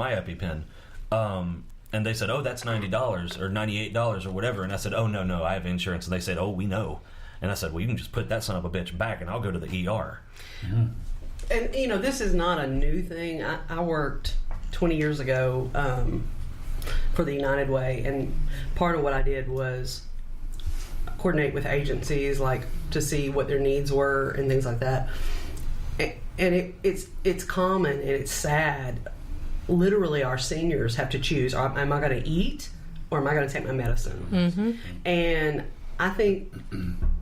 my EpiPen. And they said, oh, that's $90 or $98 or whatever. And I said, oh, no, I have insurance. And they said, oh, we know. And I said, well, you can just put that son of a bitch back and I'll go to the ER. Mm-hmm. And, this is not a new thing. I worked 20 years ago for the United Way. And part of what I did was coordinate with agencies, like, to see what their needs were and things like that. And it's common and it's sad. Literally, our seniors have to choose: am I going to eat or am I going to take my medicine? Mm-hmm. And I think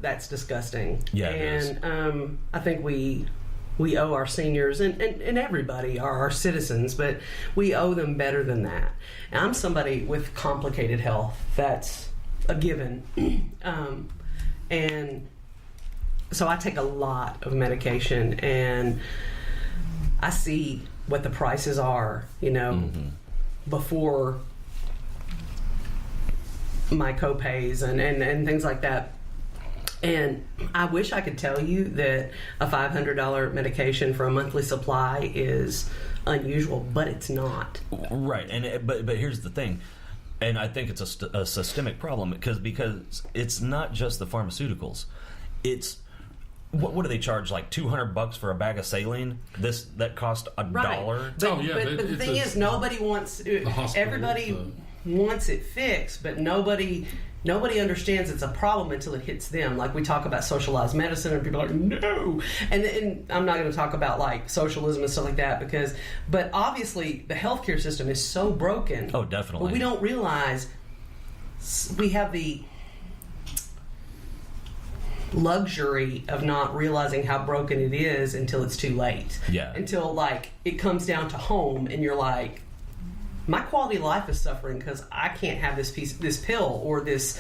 that's disgusting. Yeah, and I think we owe our seniors and everybody, our citizens, but we owe them better than that. And I'm somebody with complicated health. That's a given. And so I take a lot of medication, and I see what the prices are, before my co-pays and things like that. And I wish I could tell you that a $500 medication for a monthly supply is unusual, but it's not. Right, but here's the thing, and I think it's a systemic problem because it's not just the pharmaceuticals. It's what do they charge, like $200 for a bag of saline? That cost $1. Right. But the thing is, nobody wants. Everybody wants it fixed, but nobody understands it's a problem until it hits them. Like, we talk about socialized medicine, and people are like, no. And I'm not going to talk about like socialism and stuff like that but obviously the healthcare system is so broken. Oh, definitely. But we don't realize we have the luxury of not realizing how broken it is until it's too late. Yeah. Until, like, it comes down to home and you're like, my quality of life is suffering because I can't have this pill or this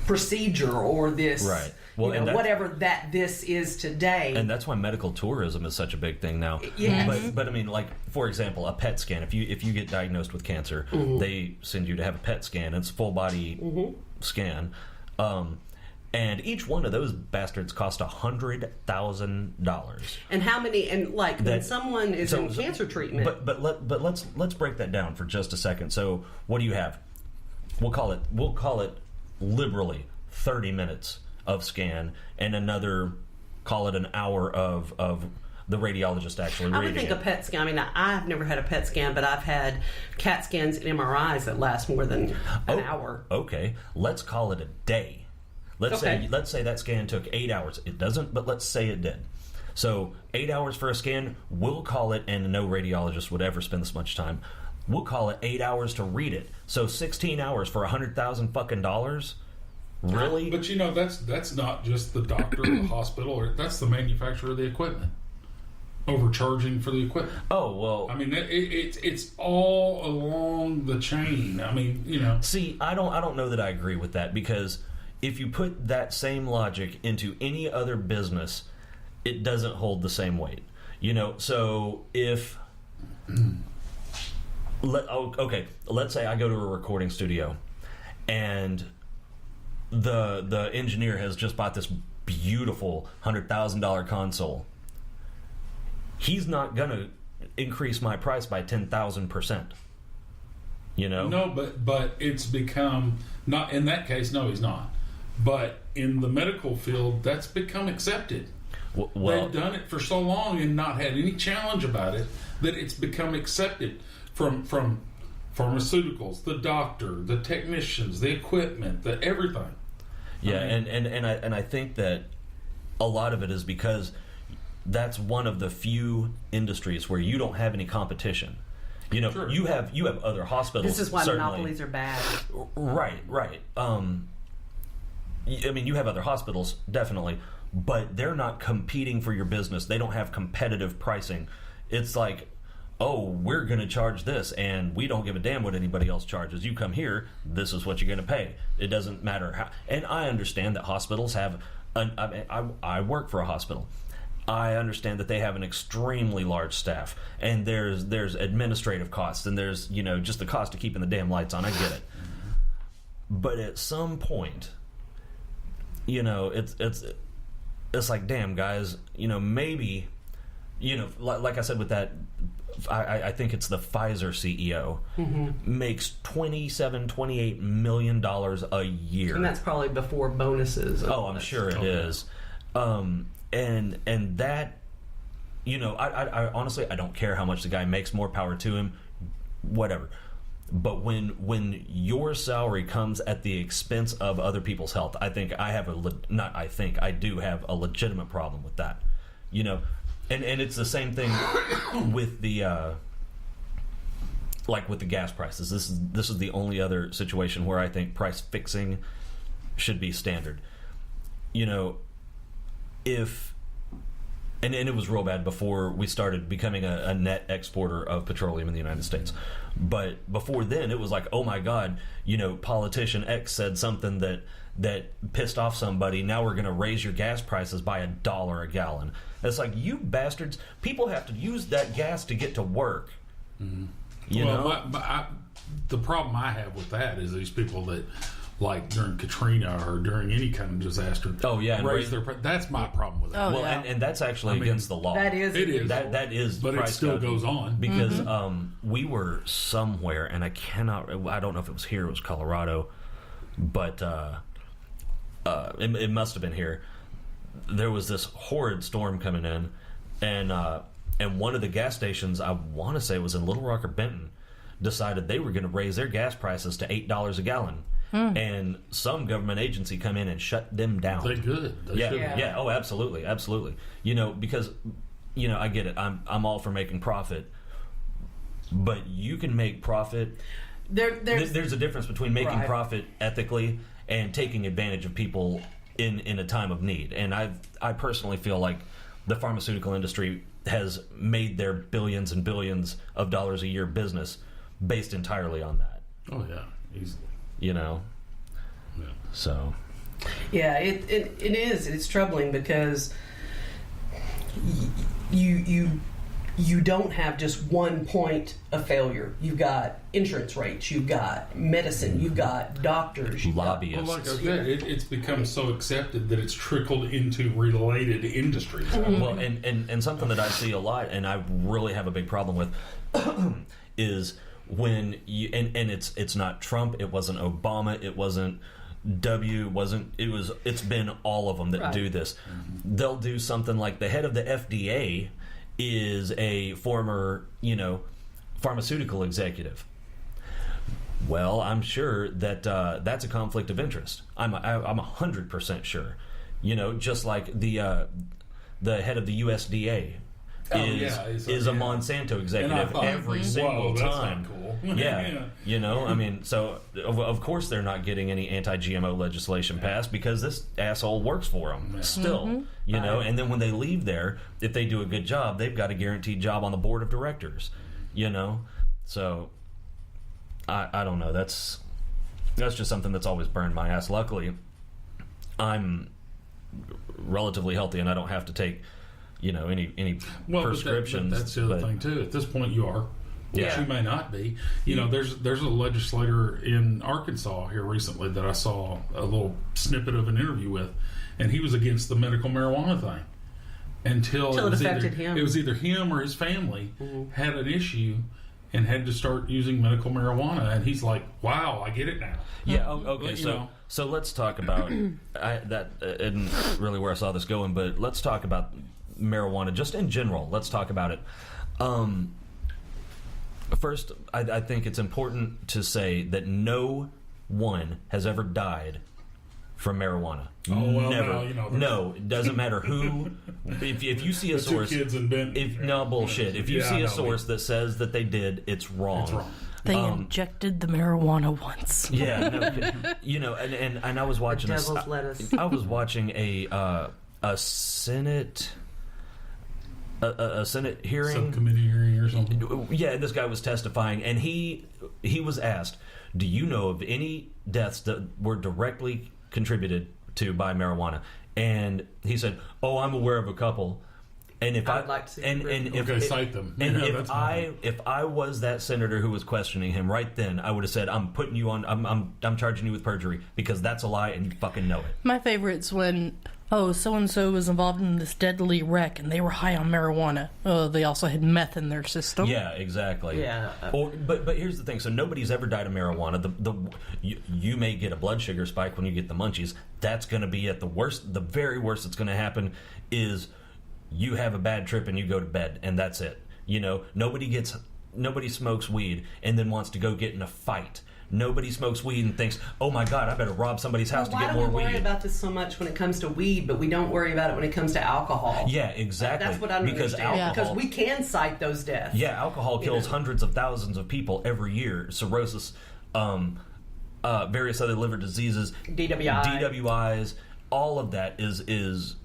procedure or this, right. Well, whatever this is today. And that's why medical tourism is such a big thing now. Yes. But I mean, like, for example, a PET scan. If you get diagnosed with cancer, mm-hmm. they send you to have a PET scan. It's a full body mm-hmm. scan. And each one of those bastards cost $100,000. And how many? And like, when someone is in cancer treatment. But let's break that down for just a second. So what do you have? We'll call it liberally 30 minutes of scan, and another, call it an hour of the radiologist actually reading. I would think a PET scan. I mean, I've never had a PET scan, but I've had CAT scans and MRIs that last more than an hour. Okay, let's call it a day. Let's say that scan took 8 hours. It doesn't, but let's say it did. So 8 hours for a scan, we'll call it, and no radiologist would ever spend this much time. We'll call it 8 hours to read it. So 16 hours for $100,000 fucking dollars. Really? But that's not just the doctor or the hospital, or that's the manufacturer of the equipment overcharging for the equipment. Oh, well, I mean, it's all along the chain. I mean, See, I don't know that I agree with that, because if you put that same logic into any other business, it doesn't hold the same weight. So if let's say I go to a recording studio and the engineer has just bought this beautiful $100,000 console. He's not going to increase my price by 10,000%. No, but it's become, not in that case. No, he's not. But in the medical field, that's become accepted. Well, they've done it for so long and not had any challenge about it that it's become accepted from pharmaceuticals, the doctor, the technicians, the equipment, the everything. Yeah, and I think that a lot of it is because that's one of the few industries where you don't have any competition. Sure. you have other hospitals. This is why certainly. Monopolies are bad. Right. I mean, you have other hospitals, definitely, but they're not competing for your business. They don't have competitive pricing. It's like, oh, we're going to charge this, and we don't give a damn what anybody else charges. You come here, this is what you're going to pay. It doesn't matter how. And I understand that hospitals have I work for a hospital. I understand that they have an extremely large staff, and there's administrative costs, and there's just the cost of keeping the damn lights on. I get it, but at some point, it's like, damn, guys, maybe, like I said with that I think it's the Pfizer CEO, makes $27-28 million a year, and that's probably before bonuses. Oh, I'm sure it is. And that, I honestly, I don't care how much the guy makes. More power to him, whatever. But when your salary comes at the expense of other people's health, I think I do have a legitimate problem with that. And it's the same thing with the with the gas prices. This is the only other situation where I think price fixing should be standard. If and it was real bad before we started becoming a net exporter of petroleum in the United States. But before then, it was like, oh my God, politician X said something that pissed off somebody. Now we're going to raise your gas prices by $1 a gallon. It's like, you bastards, people have to use that gas to get to work. Mm-hmm. The problem I have with that is these people that, like during Katrina or during any kind of disaster, raise their price. That's my problem with that. And that's actually against the law. That is. It is. That is. But price it still goes on. Because we were somewhere, and I don't know if it was here, it was Colorado, but it must have been here. There was this horrid storm coming in, and one of the gas stations, I want to say it was in Little Rock or Benton, decided they were going to raise their gas prices to $8 a gallon. And some government agency come in and shut them down. They could. Yeah. Oh, absolutely. Because I get it. I'm all for making profit, but you can make profit. There's a difference between making profit ethically and taking advantage of people in a time of need. And I personally feel like the pharmaceutical industry has made their billions and billions of dollars a year business based entirely on that. Oh yeah, easily. So it is. It's troubling because you don't have just one point of failure. You've got insurance rates, you've got medicine, you've got doctors, lobbyists. Like I said, it's become so accepted that it's trickled into related industries. Mm-hmm. Well, and something that I see a lot, and I really have a big problem with, is when you and it's not Trump, it wasn't Obama, it wasn't it's been all of them that do this. Mm-hmm. They'll do something like the head of the FDA is a former, pharmaceutical executive. Well, I'm sure that that's a conflict of interest. I'm 100% sure. Just like the head of the USDA is a Monsanto executive every single time. That's not cool. I mean, so of course they're not getting any anti-GMO legislation passed because this asshole works for them still. And then when they leave there, if they do a good job, they've got a guaranteed job on the board of directors. So I don't know. That's just something that's always burned my ass. Luckily, I'm relatively healthy and I don't have to take any prescriptions. But that's the other thing too. At this point, you are, which you may not be. There's a legislator in Arkansas here recently that I saw a little snippet of an interview with, and he was against the medical marijuana thing until it affected him. It was either him or his family had an issue and had to start using medical marijuana, and he's like, "Wow, I get it now." Yeah. Okay. So let's talk about that. Isn't really where I saw this going, but let's talk about marijuana just in general. Let's talk about it. First, I think it's important to say that no one has ever died from marijuana. Oh, well, never. No, it doesn't matter who. If you see a source, 2 kids in Benton. No bullshit. If you see a source that says that they did, it's wrong. It's wrong. They injected the marijuana once. Yeah, and I was watching devil's lettuce. I was watching a Senate. A Senate hearing, subcommittee hearing or something. Yeah, this guy was testifying, and he was asked, "Do you know of any deaths that were directly contributed to by marijuana?" And he said, "Oh, I'm aware of a couple." And if I'd like to see cite them. And if I was that senator who was questioning him right then, I would have said, "I'm putting you on. I'm charging you with perjury because that's a lie, and you fucking know it." My favorite's when oh, so-and-so was involved in this deadly wreck and they were high on marijuana. Oh, they also had meth in their system. Yeah, exactly. Yeah. But here's the thing. So nobody's ever died of marijuana. You may get a blood sugar spike when you get the munchies. That's going to be at the worst. The very worst that's going to happen is you have a bad trip and you go to bed, and that's it. You know, nobody smokes weed and then wants to go get in a fight. Nobody smokes weed and thinks, oh my God, I better rob somebody's house to get more weed. Why do we worry about this so much when it comes to weed, but we don't worry about it when it comes to alcohol? Yeah, exactly. That's what I don't understand. Because we can cite those deaths. Yeah, alcohol kills hundreds of thousands of people every year. Cirrhosis, various other liver diseases, DWIs, all of that is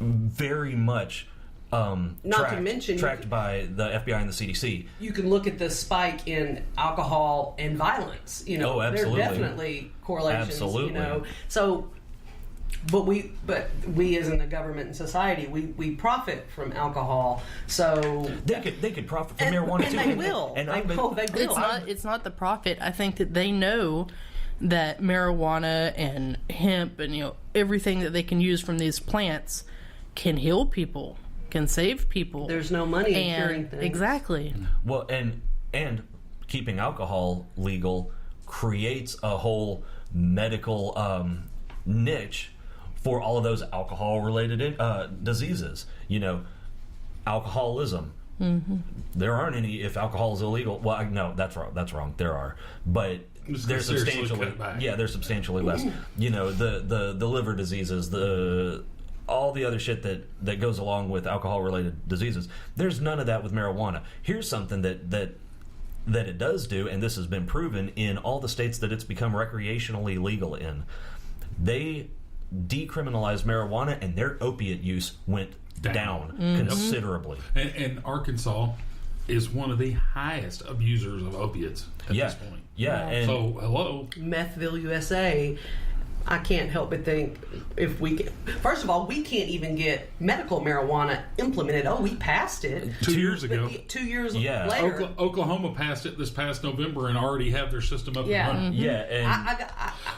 very much tracked by the FBI and the CDC. You can look at the spike in alcohol and violence. You know, there are definitely correlations. Absolutely. You know, so, but we as in the government and society, we profit from alcohol. So they could profit from marijuana too. And they will. They will. It's not the profit. I think that they know that marijuana and hemp and everything that they can use from these plants can heal people, can save people. There's no money in curing things. Exactly. Well, and keeping alcohol legal creates a whole medical niche for all of those alcohol-related diseases. You know, alcoholism. Mm-hmm. There aren't any if alcohol is illegal. Well, no, that's wrong. There are, but they're substantially less. You know, the liver diseases, all the other shit that goes along with alcohol-related diseases. There's none of that with marijuana. Here's something that it does do, and this has been proven in all the states that it's become recreationally legal in. They decriminalized marijuana, and their opiate use went down considerably. And Arkansas is one of the highest abusers of opiates at this point. Yeah. And so, hello. Methville, USA. I can't help but think if we can, first of all, we can't even get medical marijuana implemented. Oh, we passed it 2 years ago. 2 years later. Oklahoma passed it this past November and already have their system up and running. Mm-hmm. Yeah. And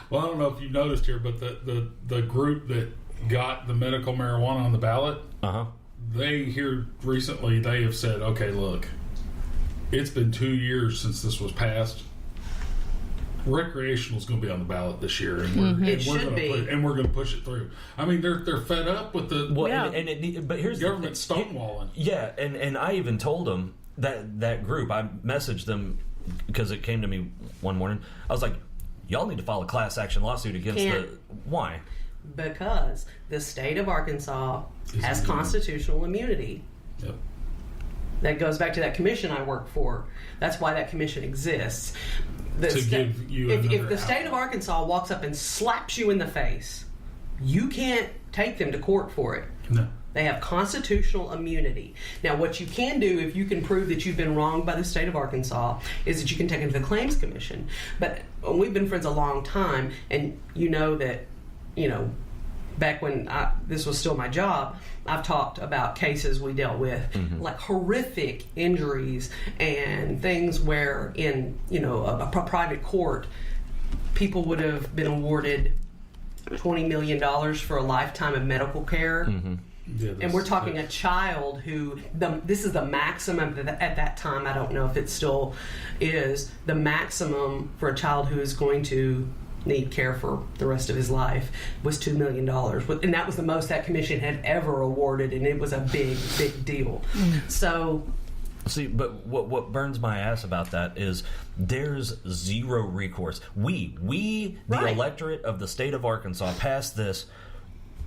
well, I don't know if you noticed here, but the group that got the medical marijuana on the ballot, they here recently, they have said, okay, look, it's been 2 years since this was passed. Recreational is going to be on the ballot this year, and we're going to push it through. I mean, they're fed up with the but here's government stonewalling. Yeah, and I even told them that group. I messaged them because it came to me one morning. I was like, y'all need to file a class action lawsuit against why? Because the state of Arkansas has constitutional immunity. Yep. That goes back to that commission I work for. That's why that commission exists. If the state of Arkansas walks up and slaps you in the face, you can't take them to court for it. No. They have constitutional immunity. Now, what you can do, if you can prove that you've been wronged by the state of Arkansas, is that you can take it to the Claims Commission. But we've been friends a long time, and you know that, back when this was still my job, I've talked about cases we dealt with, like horrific injuries and things where in, a private court, people would have been awarded $20 million for a lifetime of medical care. Mm-hmm. Yeah, and we're talking a child who, this is the maximum at that time, I don't know if it still is, the maximum for a child who is going to need care for the rest of his life was $2 million. And that was the most that commission had ever awarded, and it was a big, big deal. So... See, but what burns my ass about that is there's zero recourse. We the electorate of the state of Arkansas, passed this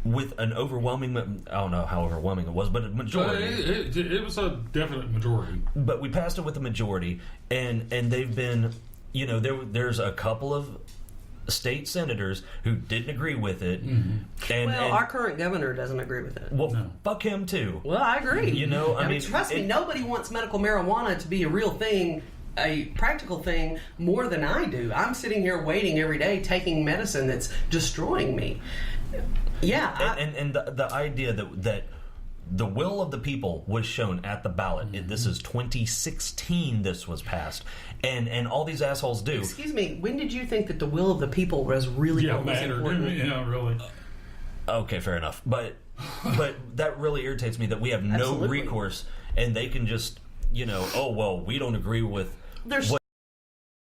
with an overwhelming, I don't know how overwhelming it was, but a majority. It was a definite majority. But we passed it with a majority, and they've been, there's a couple of state senators who didn't agree with it. And our current governor doesn't agree with it. Well, fuck him too. Well, I agree. I mean, trust me, nobody wants medical marijuana to be a real thing, a practical thing, more than I do. I'm sitting here waiting every day, taking medicine that's destroying me. Yeah. And the idea that the will of the people was shown at the ballot. This is 2016 this was passed. And all these assholes do. Excuse me, when did you think that the will of the people was really what was important? Yeah, really. Okay, fair enough. But that really irritates me that we have no Absolutely. recourse, and they can just, oh well, we don't agree with There's what